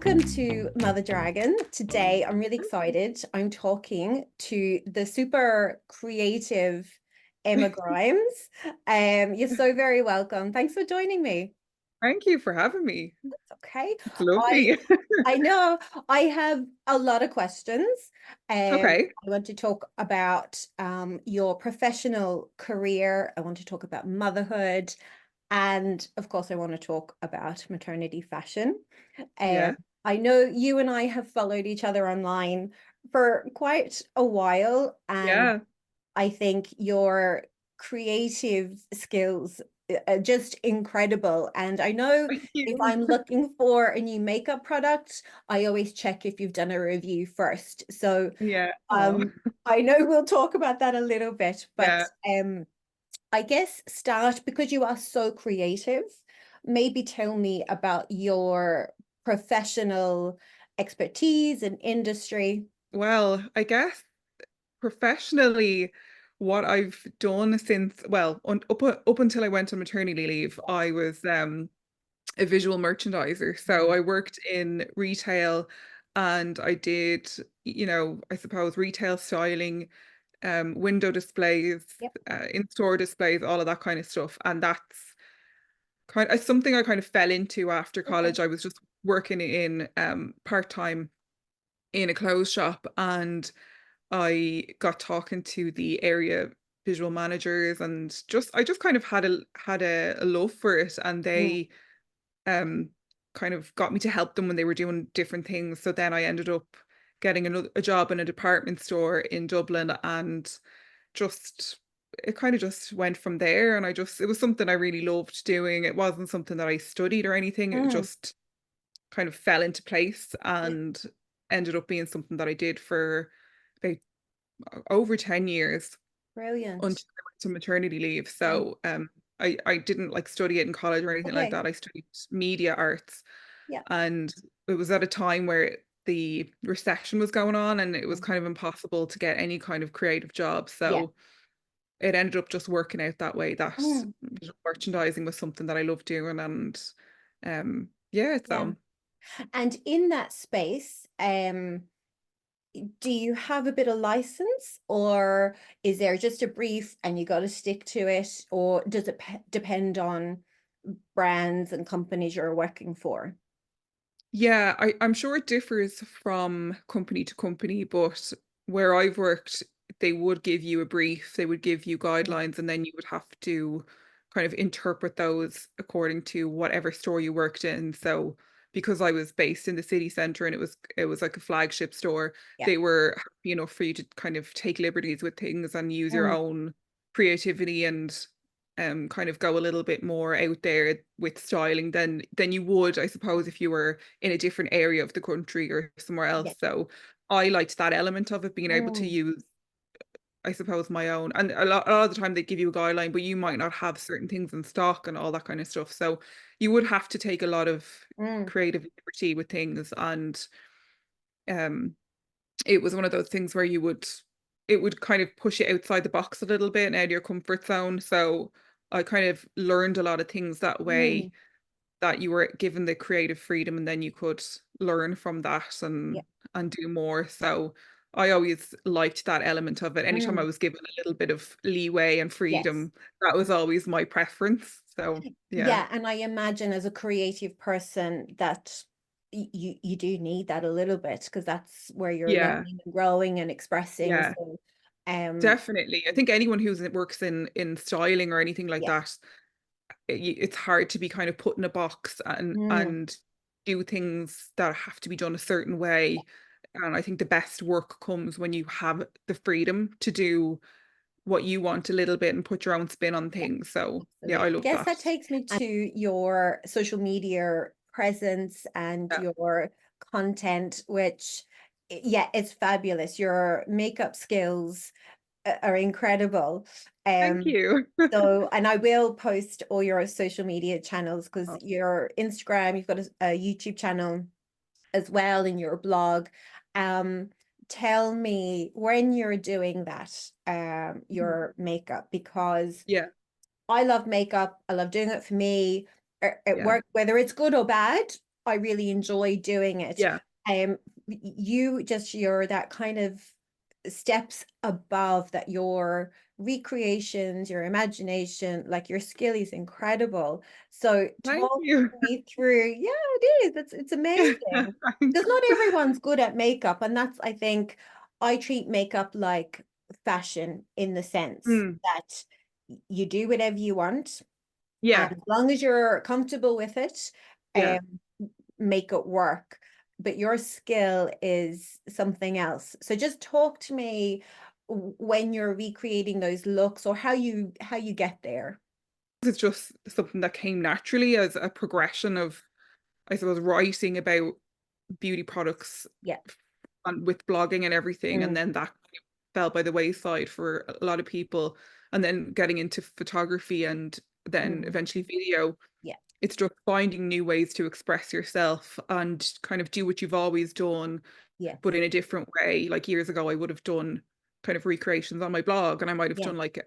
Welcome to Mother Dragon. Today, I'm really excited. I'm talking to the super creative Emma Grimes. You're so very welcome. Thanks for joining me. Thank you for having me. Okay. It's I lovely. I know I have a lot of questions. Okay. I want to talk about your professional career. I want to talk about motherhood. And of course, I want to talk about maternity fashion. Um, Yeah. I know you and I have followed each other online for quite a while, and Yeah. I think your creative skills are just incredible. And I know Thank if you. I'm looking for a new makeup product, I always check if you've done a review first. So Yeah. Oh, um, I know we'll talk about that a little bit, but yeah. I guess start because you are so creative. Maybe tell me about your professional expertise and industry. Well, I guess professionally, what I've done since, well, up until I went on maternity leave, I was a visual merchandiser. So Mm. I worked in retail and I did, I suppose retail styling, window displays, Yep. in-store displays, all of that kind of stuff. And that's kind of something I kind of fell into after Okay. college. I was just working in part-time in a clothes shop and I got talking to the area visual managers and just I just kind of had a love for it and Mm. they um kind of got me to help them when they were doing different things. So then I ended up getting a job in a department store in Dublin and just it kind of just went from there and it was something I really loved doing. It wasn't something that I studied or anything. It Mm. just kind of fell into place Yeah. and ended up being something that I did for about over 10 years Brilliant. until I went to maternity leave. Yeah. So I didn't like study it in college or anything like Okay. that. I studied media arts Yeah. and it was at a time where the recession was going on and it was Mm. kind of impossible to get any kind of creative job. Yeah. So it ended up just working out that way that Mm. merchandising was something that I loved doing and yeah, Yeah. so And in that space, do you have a bit of license or is there just a brief and you got to stick to it, or does it depend on brands and companies you're working for? yeah, I'm sure it differs from company to company, but where I've worked, they would give you a brief, they would give you Mm. guidelines, and then you would have to kind of interpret those according to whatever store you worked in. So because I was based in the city centre and it was like a flagship store, Yeah. they were happy enough for you to kind of take liberties with things and use your Mm. own creativity and kind of go a little bit more out there with styling than you would, I suppose, if you were in a different area of the country or somewhere Yeah. else. So I liked that element of it, being able to Mm. use, I suppose, my own. And a lot of the time they give you a guideline, but you Yeah. might not have certain things in stock and all that kind of stuff. So you would have to take a lot of Mm. creative liberty with things. And um, it was one of those things where it would kind of push you outside the box a little bit and out of your comfort zone. So I kind of learned a lot of things that Mm. way that you were given the creative freedom and then you could learn from that Yeah. and do more. So I always liked that element of it. Anytime I Mm. was given a little bit of leeway and Yes. freedom, that was always my preference. So yeah. Yeah, and I imagine as a creative person that you do need that a little bit because that's where you're Yeah. learning and growing and expressing. Yeah. So, um, Definitely. I think anyone works in styling or anything like yeah. that, it's hard to be kind of put in a box Mm. and do things that have to be done a certain way. And I think the best work comes when you have the freedom to do what you want a little bit and put your own spin on Yeah, things. So yeah, absolutely. I I love guess that. that takes me to your social media presence and Yeah. your content, which, yeah, it's fabulous. Your makeup skills are incredible. Thank Um, you. so, and I will post all your social media channels because Oh, your Instagram, you've got a YouTube channel as well in your blog. Um, Tell me when you're doing that, mhm. your makeup, because Yeah, I love makeup. I love doing it for me. It yeah, work whether it's good or bad. I really enjoy doing it. Yeah. You're that kind of steps above that. Your recreations, your imagination, like your skill is incredible. So Thank talk you. me through. Yeah, it is. It's amazing Thanks. because not everyone's good at makeup, and that's, I think, I treat makeup like fashion in the sense Mm, that you do whatever you want, and yeah. as long as you're comfortable with it, Yeah. um, make it work. But your skill is something else. So just talk to me when you're recreating those looks, or how you get there. It's just something that came naturally as a progression of, I suppose, writing about beauty products Yeah. and with blogging and everything, and Mm, then that fell by the wayside for a lot of people, and then getting into photography and then mm, eventually video. yeah. It's just finding new ways to express yourself and kind of do what you've always done, but Yes. in a different way. Like years ago, I would have done kind of recreations on my blog, and I might have Yeah. done like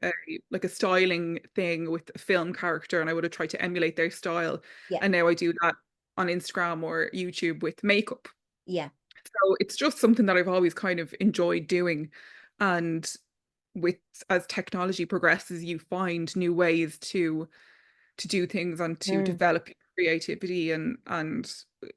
a styling thing with a film character, and I would have tried to emulate their style. Yeah. And now I do that on Instagram or YouTube with makeup. Yeah. So it's just something that I've always kind of enjoyed doing. And with as technology progresses, you find new ways to do things and to Mm, develop creativity, and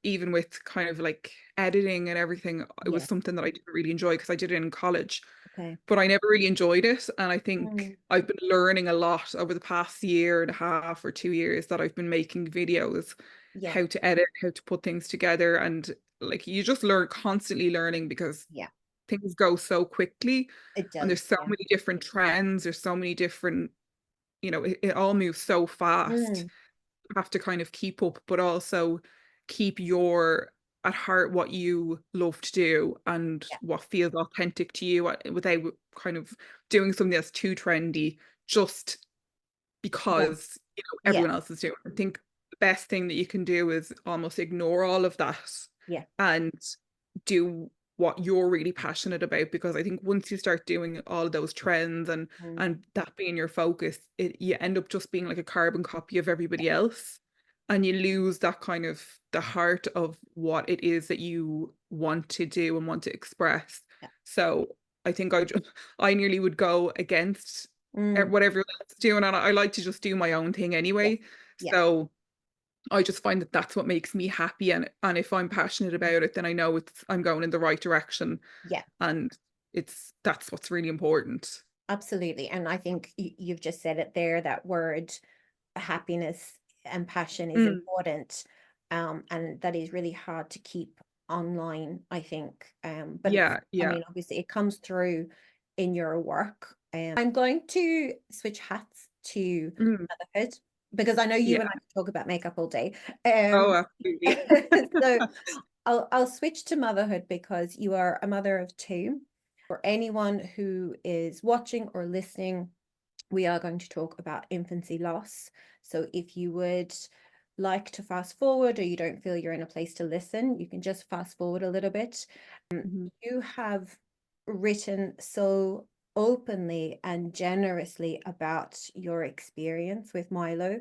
even with kind of like editing and everything, it was yeah. something that I didn't really enjoy because I did it in college, Okay. but I never really enjoyed it. And I think Mm, I've been learning a lot over the past year and a half or 2 years that I've been making videos, yeah. how to edit, how to put things together. And like you just learn, constantly learning, because Yeah. things go so quickly It and does. there's so Yeah. many different trends, there's so many different, it all moves so fast. Mm, Have to kind of keep up, but also keep your at heart what you love to do and yeah. what feels authentic to you, without kind of doing something that's too trendy just Yeah. because Yeah. everyone else is doing it. I think the best thing that you can do is almost ignore all of that Yeah. and do what you're really passionate about, because I think once you start doing all of those trends Mm, and that being your focus, you end up just being like a carbon copy of everybody else, and you lose that kind of the heart of what it is that you want to do and want to express. yeah. So I think I nearly would go against Mm, what everyone else is doing, and I like to just do my own thing yeah. anyway. Yeah. So I just find that that's what makes me happy, and if I'm passionate about it, then I know I'm going in the right direction, Yeah. and that's what's really important. Absolutely. And I think you've just said it there, that word happiness and passion is Mm, important. And that is really hard to keep online, I think. But it's, yeah, I yeah. mean, obviously it comes through in your work. I'm going to switch hats to Mm, motherhood because I know you and yeah. I could talk about makeup all day. Oh, absolutely. So I'll switch to motherhood because you are a mother of two. For anyone who is watching or listening, we are going to talk about infancy loss. So if you would like to fast forward, or you don't feel you're in a place to listen, you can just fast forward a little bit. Mhm. You have written so openly and generously about your experience with Milo.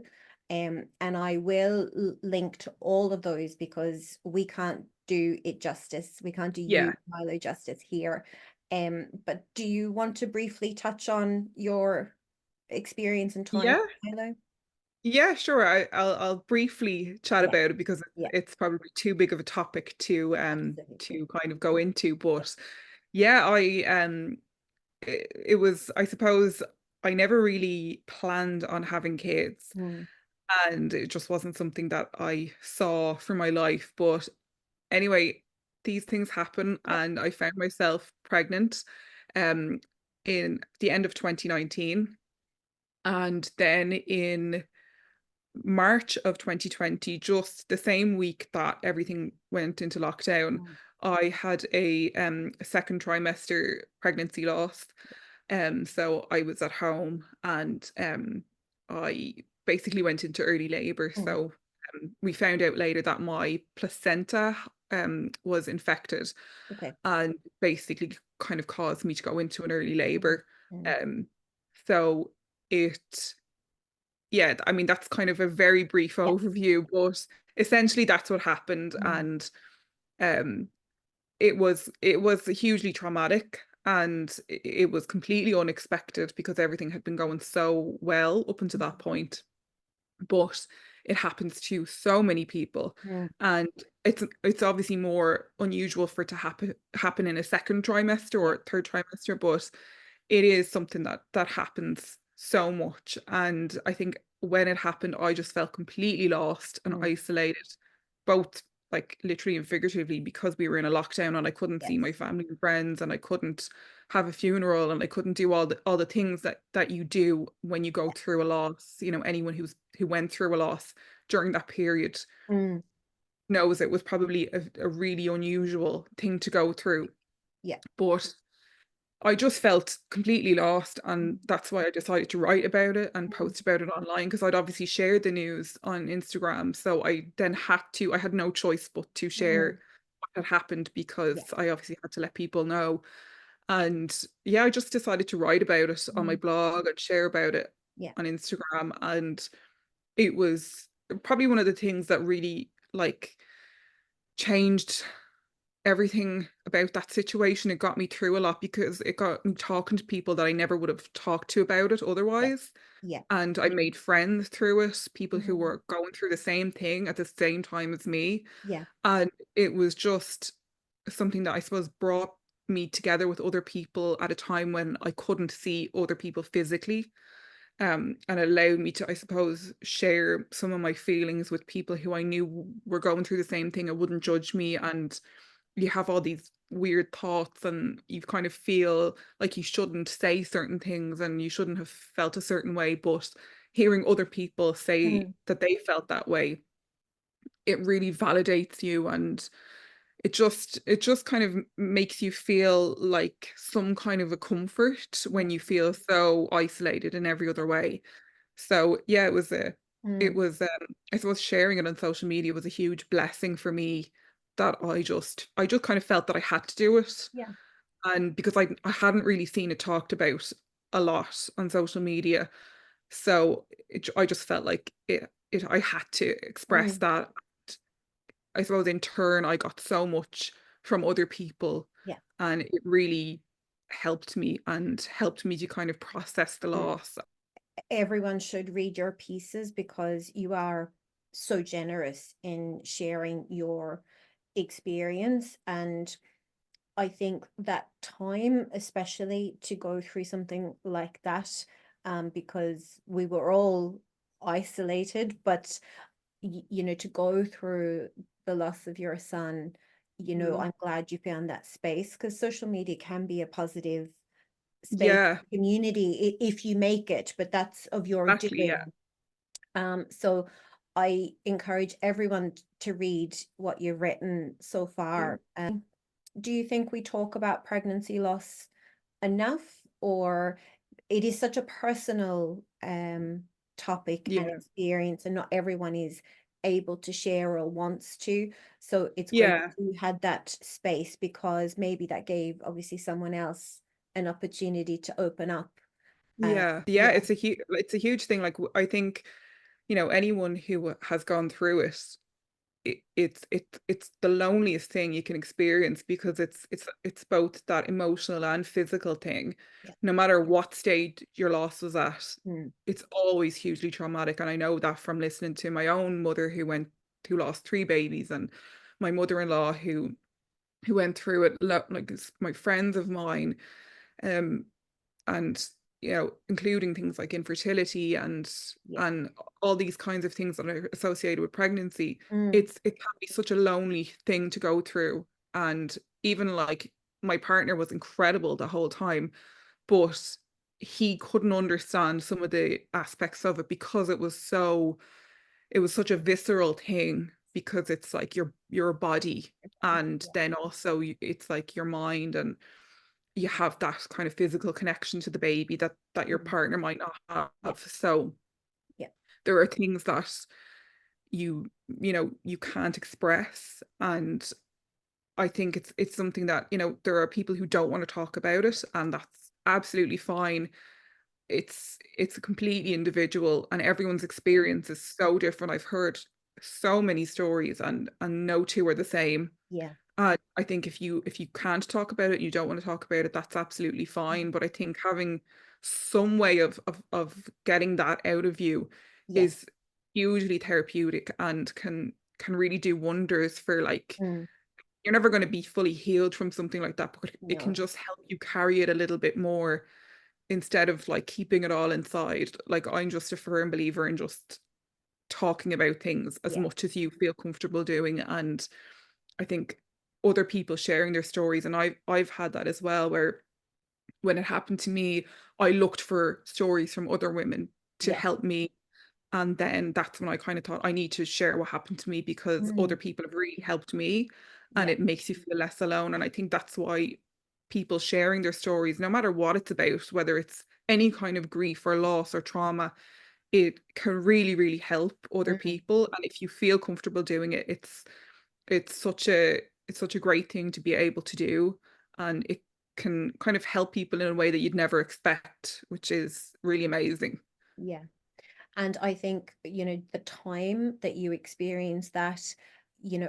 And I will link to all of those because we can't do it justice. We can't do Yeah, you, Milo, justice here. But do you want to briefly touch on your experience and time yeah, with Milo? yeah. Sure. I'll briefly chat Yeah, about it because yeah, it's probably too big of a topic absolutely. to kind of go into. But yeah, it was, I suppose, I never really planned on having kids, Mm, and it just wasn't something that I saw for my life. But anyway, these things happen, yeah. and I found myself pregnant um in the end of 2019, and then in March of 2020, just the same week that everything went into lockdown, Mm, I had a second trimester pregnancy loss. So I was at home, and I basically went into early labor. mm, So we found out later that my placenta was infected okay. and basically kind of caused me to go into an early Mm, labor. mm, Um, so it yeah, I mean, that's kind of a very brief Yeah. overview, but essentially that's what happened. Mm. And um, it was hugely traumatic, and it was completely unexpected because everything had been going so well up until that point. But it happens to so many people, Mm. and it's obviously more unusual for it to happen in a second trimester Yeah. or third trimester, but it is something that happens so much. And I think when it happened, I just felt completely lost and Mm. isolated, both like literally and figuratively, because we were in a lockdown and I couldn't see my Yes. family and friends, and I couldn't have a funeral, and I couldn't do all the things that you do when you go through a loss. You know, anyone who went through a loss during that period Mm. knows it was probably a really unusual thing to go through. Yeah. But I just felt completely lost, and that's why I decided to write about it and Mm. post about it online, because I'd obviously shared the news on Instagram. So I had no choice but to Mm. share what had happened, because Yeah. I obviously had to let people know. And yeah, I just decided to write about it on my Mm. blog and share about it Yeah. on Instagram. And it was probably one of the things that really like changed everything about that situation. It got me through a lot because it got me talking to people that I never would have talked to about it Yes. otherwise. Yeah. And I made friends through it, people who Mm. were going through the same thing at the same time as me. Yeah. And it was just something that I suppose brought me together with other people at a time when I couldn't see other people physically. And it allowed me to, I suppose, share some of my feelings with people who I knew were going through the same thing and wouldn't judge me. And you have all these weird thoughts, and you kind of feel like you shouldn't say certain things and you shouldn't have felt a certain way. But hearing other people say Mm. that they felt that way, it really validates you, and it just kind of makes you feel like some kind of a comfort Yeah. when you feel so isolated in every other way. So yeah, it Mm. was I suppose sharing it on social media was a huge blessing for me, that I just kind of felt that I had to do it. Yeah. And because I hadn't really seen it talked about a lot on social media, so I just felt like it I had to express Mm. that. I suppose in turn I got so much from other people, Yeah. and it really helped me to kind of process the Mm. loss. Everyone should read your pieces because you are so generous in sharing your experience. And I think that time, especially to go through something like that, because we were all isolated, but to go through the loss of your son, Mm. I'm glad you found that space, because social media can be a positive space Yeah, community if you make it, but that's of your exactly. Yeah. doing. So I encourage everyone to read what you've written so Yeah. far. Do you think we talk about pregnancy loss enough, or it is such a personal topic and Yeah. experience, and not everyone is able to share or wants to? So it's great Yeah. that you had that space, because maybe that gave obviously someone else an opportunity to open up. uh Yeah. Yeah, yeah. it's a huge thing. Like I think, anyone who has gone through it, it's the loneliest thing you can experience, because it's both that emotional and physical thing. Yeah. No matter what stage your loss was at, Mm. it's always hugely traumatic. And I know that from listening to my own mother, who lost three babies, and my mother-in-law who went through it, like my friends of mine, um, and including things like infertility Yeah. and all these kinds of things that are associated with pregnancy. Mm. It can be such a lonely thing to go through. And even like my partner was incredible the whole time, but he couldn't understand some of the aspects of it, because it was such a visceral thing, because it's like your body, and Yeah. then also it's like your mind, and you have that kind of physical connection to the baby that your Mm. partner might not Yeah. have. So Yeah. there are things that you can't express. And I think it's something that, there are people who don't want to talk about it, and that's absolutely fine. it's completely individual, and everyone's Yeah. experience is so different. I've heard so many stories, and no two are the same. Yeah. I think if you can't talk about it, you don't want to talk about it, that's absolutely fine. Mhm. But I think having some way of getting that out of you Yes. is hugely therapeutic and can really do wonders for like Mm. you're never going to be fully healed from something like that, but it can No. just help you carry it a little bit more instead of like keeping it all inside. Like I'm just a firm believer in just talking about things as Yeah. much as you feel comfortable doing. And I think other people sharing their stories, and I've had that as well, where when it happened to me, I looked for stories from other women to Yeah. help me. And then that's when I kind of thought I need to share what happened to me because other Mm. people have really helped me, and Yeah. it makes you feel less alone. And I think that's why people sharing their stories, no matter what it's about, whether it's any kind of grief or loss or trauma, it can really, really help other Mm. people. And if you feel comfortable doing it, it's such a it's such a great thing to be able to do. And it can kind of help people in a way that you'd never expect, which is really amazing. Yeah. And I think, the time that you experienced that,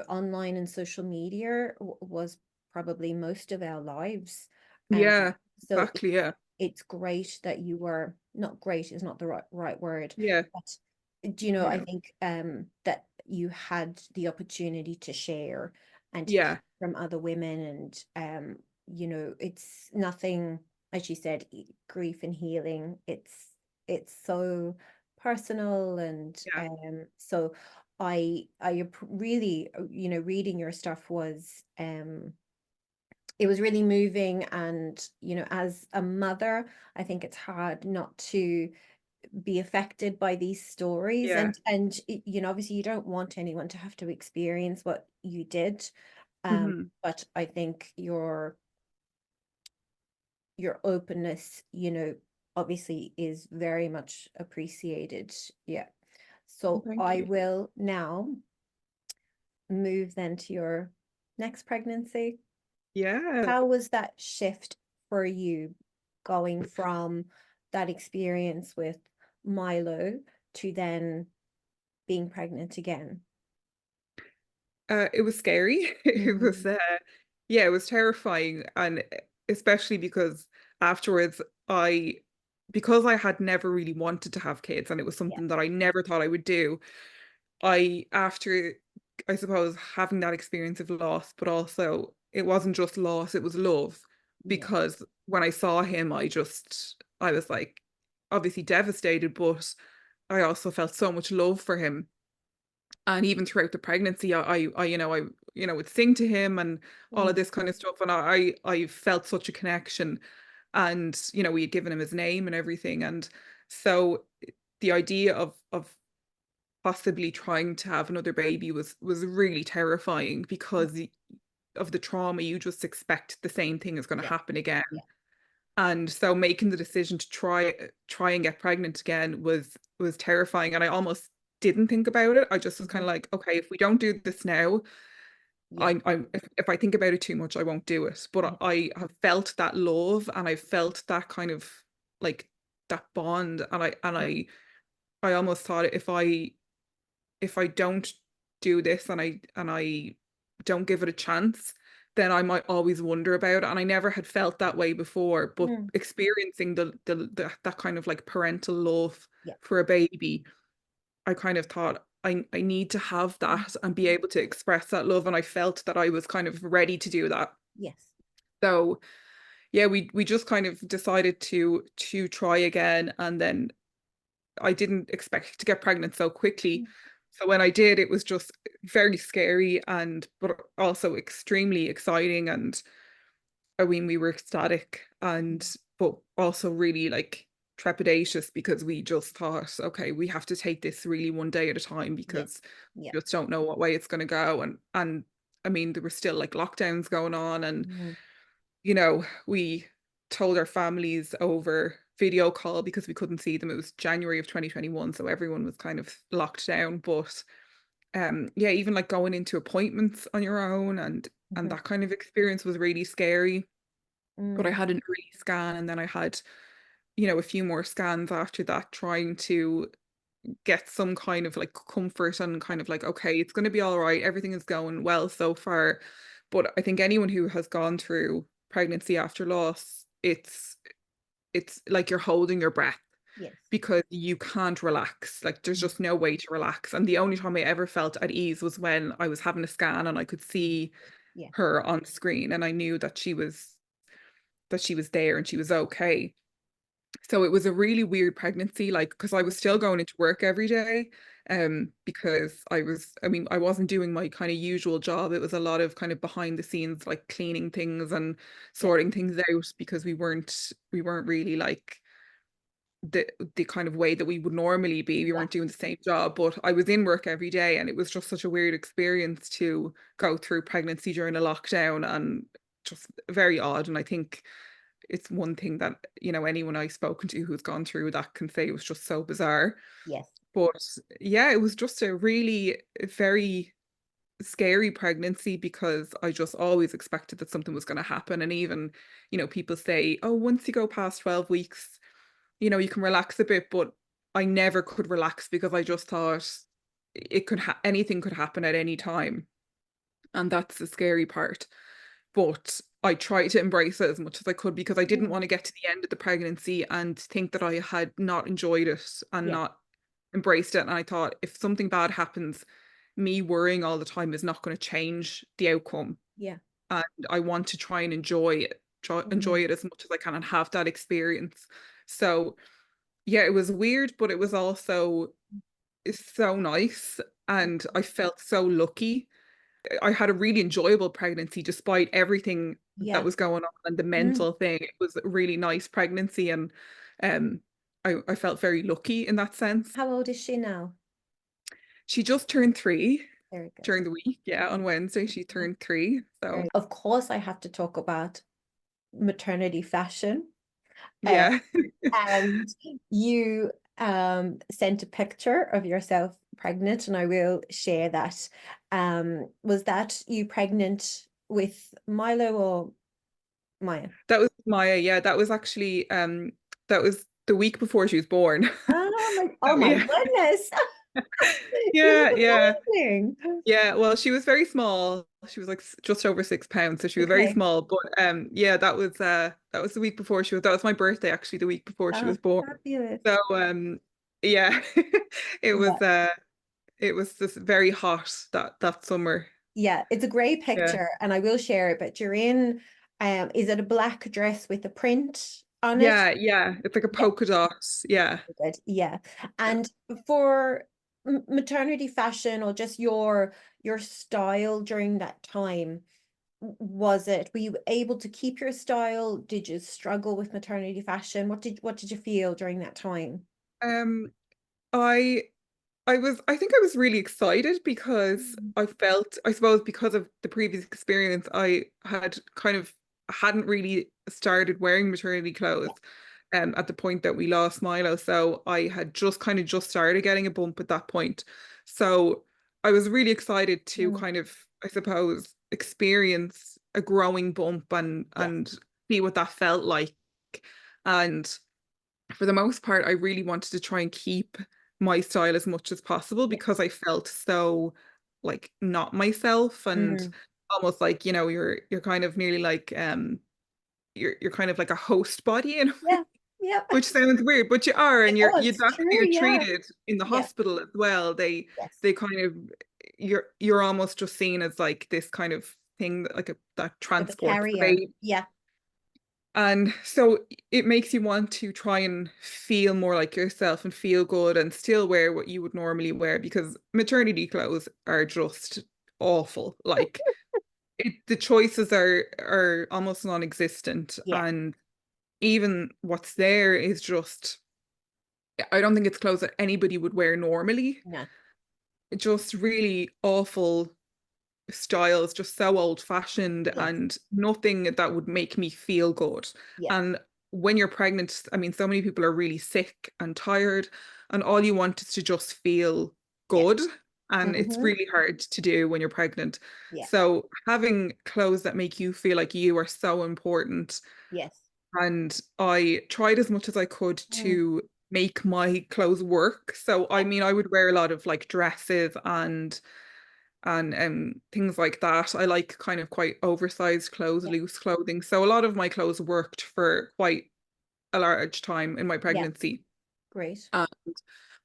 online and social media was probably most of our lives. Um, Yeah, so exactly. Yeah. it's great that you were, not great is not the right word, Yeah. but I Yeah. think that you had the opportunity to share and to hear Yeah. from other women, and it's nothing, as you said, grief and healing, it's so personal, and Yeah. so I really, reading your stuff was it was really moving, and as a mother, I think it's hard not to be affected by these stories, Yeah. and obviously you don't want anyone to have to experience what you did, Hmm. but I think your openness, obviously is very much appreciated. Yeah. So Thank I you. will now move then to your next pregnancy. Yeah. How was that shift for you, going from that experience with Milo to then being pregnant again? It was scary. It was, Mm. yeah, it was terrifying, and especially because afterwards, I, because I had never really wanted to have kids, and it was Yeah, something that I never thought I would do. After, I suppose, having that experience of loss, but also it wasn't just loss, it was love, yeah, because when I saw him, I was like, obviously devastated, but I also felt so much love for him. And even throughout the pregnancy, would sing to him and all of mm, this kind of stuff. And I felt such a connection. And, we had given him his name and everything. And so the idea of possibly trying to have another baby was really terrifying because of the trauma. You just expect the same thing is going to yeah, happen again. yeah. And so making the decision to try and get pregnant again was terrifying. And I almost didn't think about it. I just was kind Mhm. of like, okay, if we don't do this now, Yeah. if I think about it too much, I won't do it. But Mhm. I have felt that love, and I felt that kind of like that bond. And I almost thought if I don't do this and I don't give it a chance, then I might always wonder about it. And I never had felt that way before, but Mm. experiencing the that kind of like parental love Yeah. for a baby, I kind of thought I need to have Mm. that and be able to express that love. And I felt that I was kind of ready to do that. Yes. So yeah, we just kind of decided to try again, and then I didn't expect to get pregnant so quickly. Mm. So when I did, it was just very scary and but also extremely exciting. And I mean, we were ecstatic and Mm. but also really like trepidatious because we just thought, okay, we have to take this really one day at a time Yeah. because Yeah. we just don't know what way it's going to go. And I mean, there were still like lockdowns going on, and Mm. we told our families over video call because we couldn't see them. It was January of 2021, so everyone was kind of locked down. But yeah, even like going into appointments on your own and Mhm. that kind of experience was really scary. But I Mm. had an early scan, and then I had, a few more scans after that, trying to get some kind of like comfort and kind of like, okay, it's going to be all right. Everything is going well so far. But I think anyone who has gone through pregnancy after loss, it's like you're holding your breath Yes. because you can't relax. Like there's Mm. just no way to relax. And the only time I ever felt at ease was when I was having a scan and I could see Yeah. her on screen and I knew that she was there and she was okay. So it was a really weird pregnancy, like, because I was still Mm. going into work every day, because I mean, I wasn't doing my kind of usual job. It was a lot of kind of behind the scenes, like cleaning things and Yeah. sorting things out because we weren't really like the kind of way that we would normally be. We Yeah. weren't doing the same job, but I was in work every day, and it was just such a weird experience to go through pregnancy during a lockdown and just very odd. And I think it's one thing that, anyone I've spoken to who's gone through that can say it was just so bizarre. Yes. But yeah, it was just a really very scary pregnancy because I just always expected that something was going to happen. And even, people say, oh, once you go past 12 weeks, you can relax a bit, but I never could relax because I just thought anything could happen at any time. And that's the scary part. But I tried to embrace it as much as I could because I didn't Mm. want to get to the end of the pregnancy and think that I had not enjoyed it and Yeah. not embraced it. And I thought if something bad happens, me worrying all the time is not going to change the outcome. Yeah. And I want to try and enjoy Mm. it as much as I can and have that experience. So yeah, it was weird, but it was also so nice. And I felt so lucky. I had a really enjoyable pregnancy despite everything that Yeah. was going on and the Mm. mental thing. It was a really nice pregnancy and um I felt very lucky in that sense. How old is she now? She just turned 3 Very good. during the week. Yeah, on Wednesday she turned 3. So Of course, I have to talk about maternity fashion. Uh, yeah. and you sent a picture of yourself pregnant, and I will share that. Was that you pregnant with Milo or Maya? That was Maya. Yeah, that was actually that was the week before she was born. Oh So my yeah. goodness. You Yeah, yeah. look amazing. Yeah, well, she was very small. She was like just over 6 pounds, so she was very Okay. small. But yeah, that was the week before that was my birthday actually, the week before she Oh, was born. fabulous. So yeah, it Yeah. was uh it was just very hot that summer. Yeah, it's a great Yeah. picture and I will share it, but you're in is it a black dress with a print on it? Yeah, yeah. It's like a Yeah, polka dot. Yeah. good. Yeah. Yeah. And for maternity fashion or just your style during that time, were you able to keep your style? Did you struggle with maternity fashion? What did you feel during that time? Um I I think I was really excited because Mm. I felt, I suppose, because of the previous experience, I hadn't really started wearing maternity Yeah. clothes at the point that we lost Milo. So I had just started getting a bump at that point. So I was really excited to Mm. kind of, I suppose, experience a growing bump and Yes. see what that felt like. And for the most part, I really wanted to try and keep my style as much as possible Yes. because I felt so like not myself and Mm. almost like, you're kind of nearly like you're kind of like a host body in a way, Yeah. Yeah. which sounds weird, but you are, and Oh, you it's that's how true. you're Yeah. treated in the Yeah. hospital as well. Yes. They kind of you're almost just seen as like this kind of thing that that For the transports the carrier. baby. Yeah. And so it makes you want to try and feel more like yourself and feel good and still wear what you would normally wear because maternity clothes are just awful. Like the choices are almost non-existent, Yeah. and even what's there is just, I don't think it's clothes that anybody would wear normally. No. Just really awful styles, just so old fashioned Yes. and nothing that would make me feel good. Yes. And when you're pregnant, I mean, so many people are really sick and tired, and all you want is to just feel Yes. good. And it's Hmm. really hard to do when you're pregnant. Yeah. So having clothes that make you feel like you are so important, Yes. and I tried as much as I could Mm, to make my clothes work. So I yeah, mean, I would wear a lot of like dresses and things like that. I like kind of quite oversized clothes, yeah, loose clothing. So a lot of my clothes worked for quite a large time in my yeah, pregnancy. great. And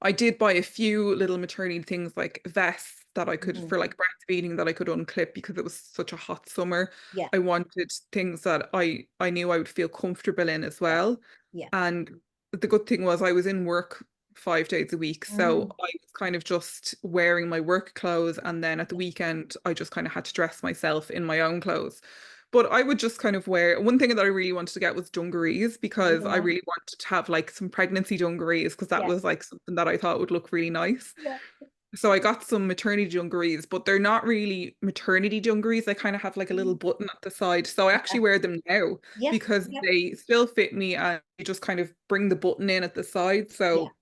I did buy a few little maternity things like vests that I could Mhm. for like breastfeeding that I could unclip because it was such a hot summer. Yeah, I wanted things that I knew I would feel comfortable in as yeah, well. yeah. And the good thing was I was in work 5 days a week, so Mm, I was kind of just wearing my work clothes, and then at the yeah. weekend I just kind of had to dress myself in my own clothes. But I would just kind of wear one thing that I really wanted to get was dungarees because I Yeah, really wanted to have like some pregnancy dungarees because that yeah, was like something that I thought would look really nice. yeah. So I got some maternity dungarees, but they're not really maternity dungarees. They kind of have like a little Mm, button at the side. So I actually yeah, wear them now yeah, because yeah, they still fit me and they just kind of bring the button in at the side. yeah, So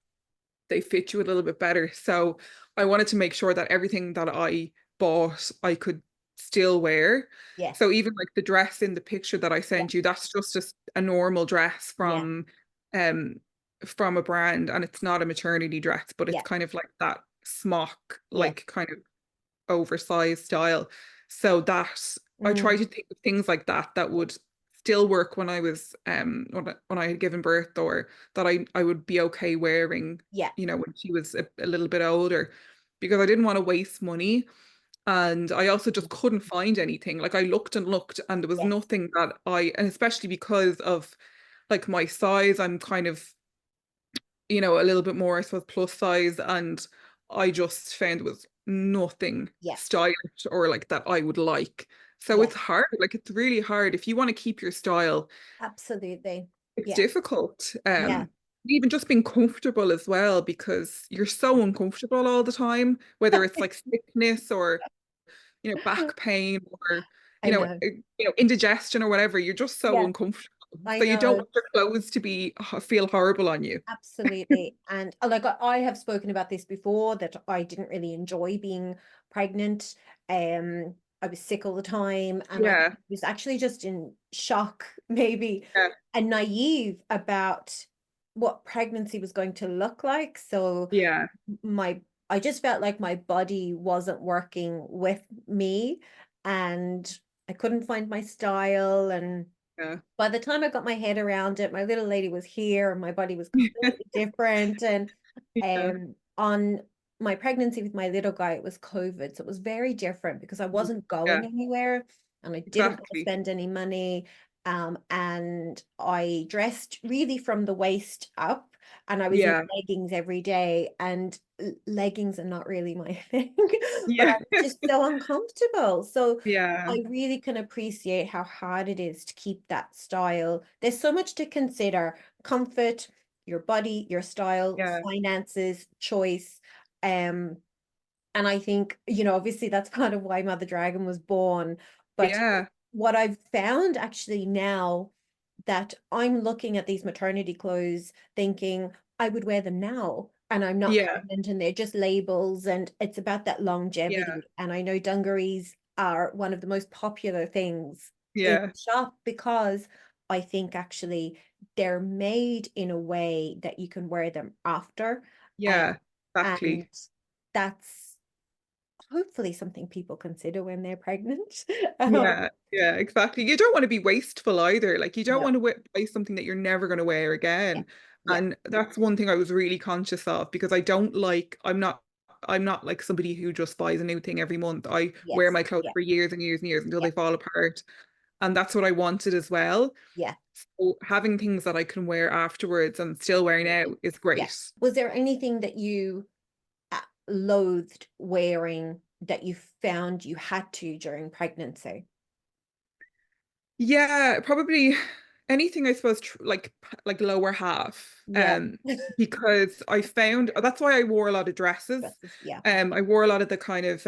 they fit you a little bit better. So I wanted to make sure that everything that I bought, I could still wear. So yes, even like the dress in the picture that I yeah, sent you, that's just a normal dress yeah, um from a brand, and it's not a maternity dress, but it's yeah. kind of like that smock, Yes. like kind of oversized style. So that I try Mm, to think of things like that that would still work when I was when I had given birth, or that I would be okay wearing, yeah. when she was a little bit older, because I didn't want to waste money. And I also just couldn't find anything. Like I looked and looked and there was Yeah. nothing that and especially because of like my size, I'm kind of a little bit more, I suppose, plus size. And I just found there was nothing Yeah. stylish or like that I would like. So Yeah. it's hard. Like it's really hard. If you want to keep your style, Absolutely. it's Yeah. difficult. Yeah. Even just being comfortable as well, because you're so uncomfortable all the time, whether it's like sickness or, back pain or, I know. indigestion or whatever. You're just so Yeah. uncomfortable. I So you don't know. want your clothes to be feel horrible on you. Absolutely. And like I have spoken about this before that I didn't really enjoy being pregnant. I was sick all the time and I Yeah. was actually just in shock, maybe, Yeah. and naive about what pregnancy was going to look like. So Yeah. my I just felt like my body wasn't working with me and I couldn't find my style. And Yeah. by the time I got my head around it, my little lady was here and my body was completely different. And Yeah. on my pregnancy with my little guy, it was COVID. So it was very different because I wasn't Yeah. going anywhere and I didn't want to Exactly. spend any money. And I dressed really from the waist up and I was in Yeah. leggings every day. And leggings are not really my thing, but I Yeah. was just so uncomfortable. So Yeah. I really can appreciate how hard it is to keep that style. There's so much to consider: comfort, your body, your style, Yeah. finances, choice. Um, and I think, obviously that's part of why Mother Dragon was born. But Yeah. what I've found actually now that I'm looking at these maternity clothes thinking I would wear them now and I'm not Yeah. pregnant and they're just labels and it's about that Yeah. longevity. And I know dungarees are one of the most popular things in Yeah. the shop because I think actually they're made in a way that you can wear them after. Um, Yeah. and Exactly. that's hopefully something people consider when they're pregnant. Yeah, yeah, exactly. You don't want to be wasteful either. Like you don't No, want to buy something that you're never going to wear yeah, again. yeah, And that's one thing I was really conscious of because I'm not like somebody who just buys a new thing every month. I wear yes, my clothes yeah, for years and years and years until yeah, they fall apart. And that's what I wanted as well. yeah, So having things that I can wear afterwards and still wear now absolutely. is Yeah. great. Was there anything that you loathed wearing that you found you had to during pregnancy? Yeah, probably anything I suppose like lower half. Yeah. Because I found that's why I wore a lot of dresses. Dresses, yeah, I wore a lot of the kind of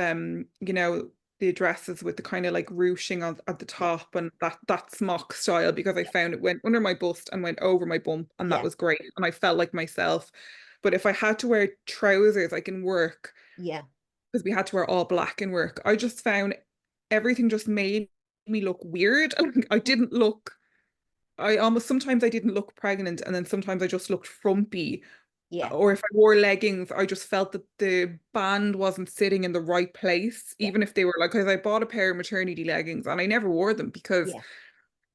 the dresses with the kind of like ruching on at the yeah, top and that smock style because I yeah, found it went under my bust and went over my bump and that yeah, was great and I felt like myself. But if I had to wear trousers like in work, yeah, because we had to wear all black in work, I just found everything just made me look weird. I didn't look I almost sometimes I didn't look pregnant, and then sometimes I just looked frumpy. Yeah, Or if I wore leggings, I just felt that the band wasn't sitting in the right place, yeah, even if they were like, because I bought a pair of maternity leggings and I never wore them because yeah.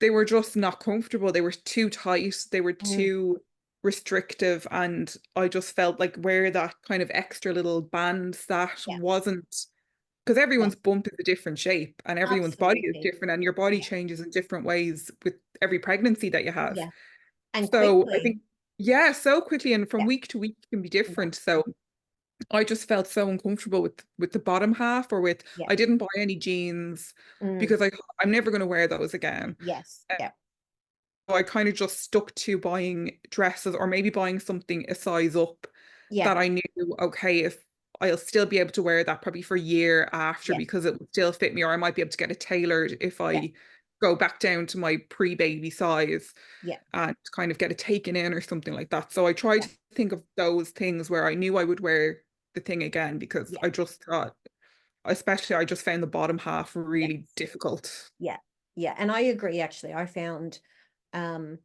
they were just not comfortable. They were too tight, they were Mm, too restrictive, and I just felt like where that kind of extra little band sat yeah, wasn't, because yeah, everyone's bump is a different shape and everyone's body is absolutely. different and your body Yeah, changes in different ways with every pregnancy that you have. yeah. And So I quickly. think, yeah, so quickly and from Yeah, week to week can be yeah, different. So I just felt so uncomfortable with the bottom half, or with, yeah. I didn't buy any jeans Mm, because I'm never going to wear those again. yes, yeah, So I kind of just stuck to buying dresses or maybe buying something a size up yeah, that I knew, okay, if I'll still be able to wear that probably for a year after yeah, because it will still fit me, or I might be able to get it tailored if yeah, I go back down to my pre-baby size yeah, and kind of get it taken in or something like that. So I tried yeah, to think of those things where I knew I would wear the thing again because yeah, I just thought, especially I just found the bottom half really yes, difficult. yeah, yeah. And I agree, actually. I found um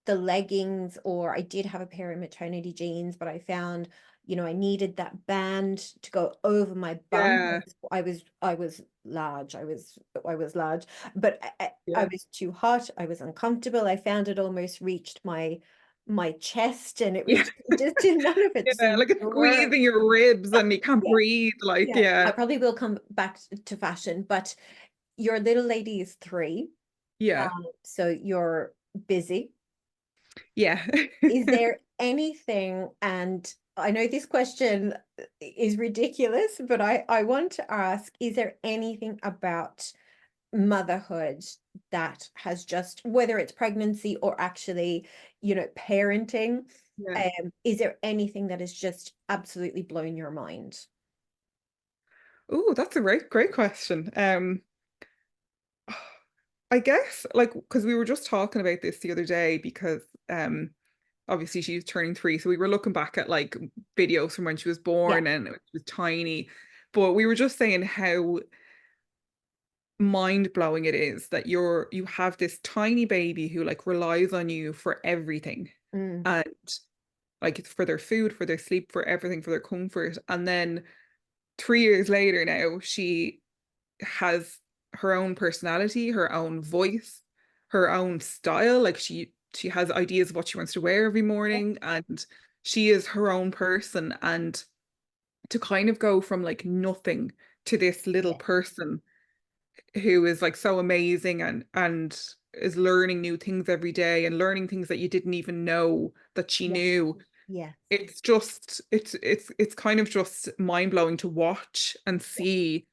the leggings, or I did have a pair of maternity jeans, but I found, I needed that band to go over my bum. Yeah, I was large. I was large, but I yeah. was too hot. I was uncomfortable. I found it almost reached my chest, and it was Yeah. just none of it Yeah, seemed like it's to work. squeezing your ribs and you can't Yeah, breathe. Like, yeah. I yeah, probably will come back to fashion, but your little lady is 3, yeah, so you're busy. yeah. Is there anything, and I know this question is ridiculous, but I want to ask, is there anything about motherhood that has just, whether it's pregnancy or actually, parenting, Yeah. is there anything that has just absolutely blown your mind? Oh, that's a great question. I guess like because we were just talking about this the other day because obviously she's turning 3, so we were looking back at like videos from when she was Yeah. born and she was tiny, but we were just saying how mind blowing it is that you have this tiny baby who like relies on you for everything, Mm, and like it's for their food, for their sleep, for everything, for their comfort, and then 3 years later now she has her own personality, her own voice, her own style. Like she has ideas of what she wants to wear every yeah, morning, and she is her own person. And to kind of go from like nothing to this little yeah, person who is like so amazing and is learning new things every day and learning things that you didn't even know that she yes, knew. yes, It's just it's kind of just mind blowing to watch and yeah, see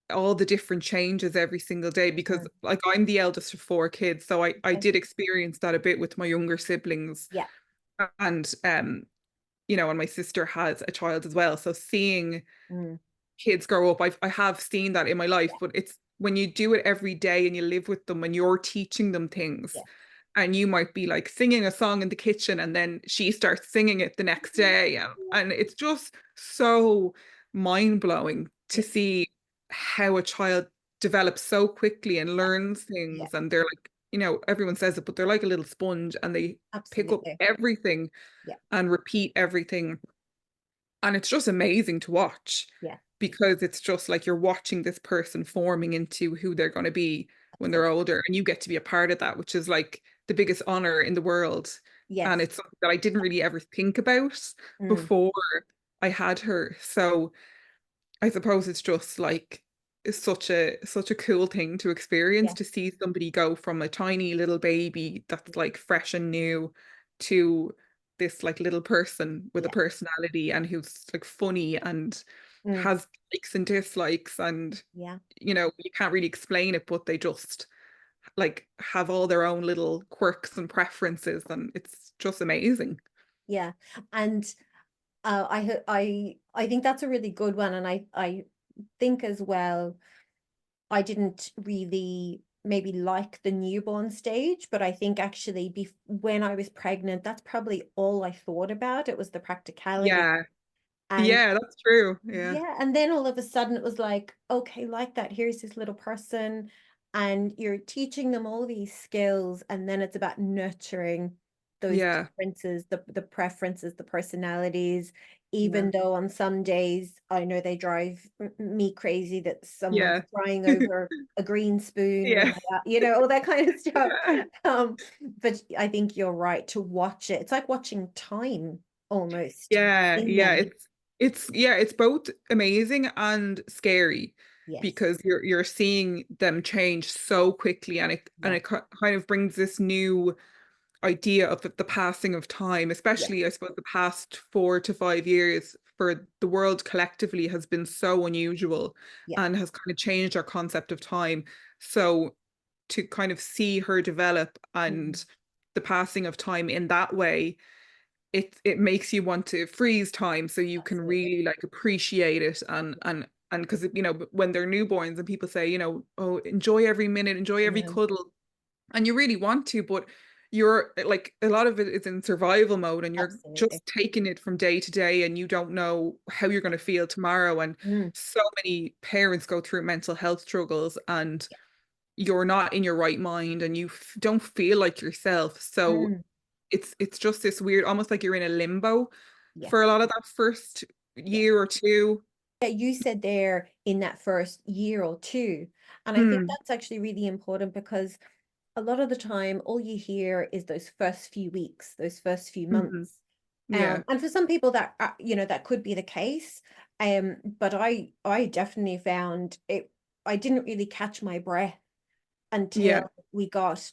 all the different changes every single day because mm, like I'm the eldest of 4 kids, so I okay, did experience that a bit with my younger siblings, yeah, and and my sister has a child as well, so seeing mm, kids grow up, I have seen that in my life, yeah, but it's when you do it every day and you live with them and you're teaching them things, yeah, and you might be like singing a song in the kitchen and then she starts singing it the next day, and it's just so mind-blowing to yeah, see how a child develops so quickly and yeah, learns yeah, things, and they're like, everyone says it, but they're like a little sponge and they pick up absolutely. everything Yeah, and repeat everything, and it's just amazing to watch yeah, because it's just like you're watching this person forming into who they're going to be when they're absolutely. older. And you get to be a part of that, which is like the biggest honor in the world. And Yes. it's something that I didn't really ever think about Mm, before I had her. So I suppose it's just like it's such a cool thing to experience, yeah, to see somebody go from a tiny little baby that's like fresh and new to this like little person with a yeah, personality and who's like funny and mm, has likes and dislikes, and yeah, you can't really explain it, but they just like have all their own little quirks and preferences, and it's just amazing. yeah. And I think that's a really good one, and I think as well, I didn't really maybe like the newborn stage, but I think actually when I was pregnant, that's probably all I thought about. It was the practicality. Yeah, And yeah, that's true. Yeah, yeah, and then all of a sudden it was like, okay, like that, here's this little person. and you're teaching them all these skills, and then it's about nurturing those Yeah. differences, the preferences, the personalities, Yeah. even though on some days I know they drive me crazy that someone's Yeah. crying over a green spoon when Yeah. all that kind of stuff. Yeah. Um, but I think you're right to watch it. It's like watching time almost Yeah, in yeah, them. it's both amazing and scary Yes. because you're seeing them change so quickly, and Yeah. it kind of brings this new idea of the passing of time, Yes. especially I suppose the past 4 to 5 years for the world collectively has been so unusual Yeah. and has kind of changed our concept of time. So to kind of see her develop Mhm. and the passing of time in that way, it makes you want to freeze time so you can Absolutely. really like appreciate it, Yeah. and because when they're newborns and people say, oh, enjoy every minute, enjoy I every know. cuddle, and you really want to, but you're like a lot of it is in survival mode and you're Absolutely. just taking it from day to day and you don't know how you're going to feel tomorrow. And Mm. so many parents go through mental health struggles and Yeah. you're not in your right mind and you don't feel like yourself. So Mm. it's just this weird, almost like you're in a limbo Yeah. for a lot of that first Yeah. year or two. Yeah, you said there in that first year or two. And I think Mm, that's actually really important because a lot of the time, all you hear is those first few weeks, those first few mhm. months. Yeah, And for some people that that could be the case. But I definitely found it. I didn't really catch my breath yeah, until we got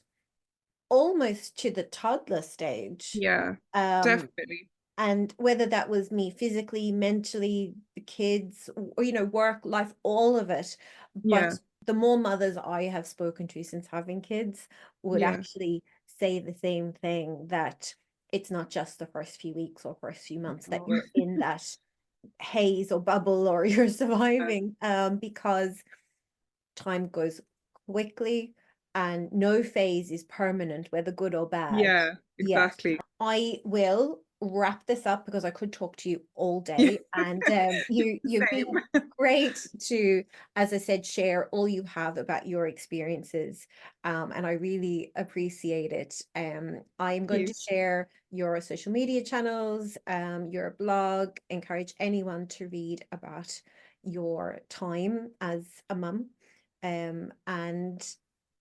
almost to the toddler stage. yeah, Um, definitely. and whether that was me physically, mentally, the kids, or work, life, all of it. Yeah, But the more mothers I have spoken to since having kids would yeah. actually say the same thing, that it's not just the first few weeks or first few months that Oh, you're in that haze or bubble or you're yeah, surviving, because time goes quickly and no phase is permanent, whether good or bad. yeah, Yes, exactly. I will wrap this up because I could talk to you all day. And you've been Same. great to, as I said, share all you have about your experiences. And I really appreciate it. I'm going You. to share your social media channels, your blog, encourage anyone to read about your time as a mum, and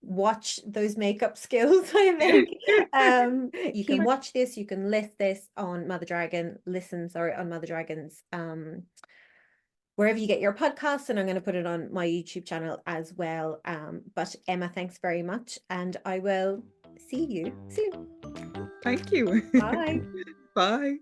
watch those makeup skills, I think. You can watch this, you can list this on Mother Dragon, listen, sorry, on Mother Dragon's wherever you get your podcasts, and I'm going to put it on my YouTube channel as well. But Emma, thanks very much, and I will see you soon. Thank you. Bye. Bye.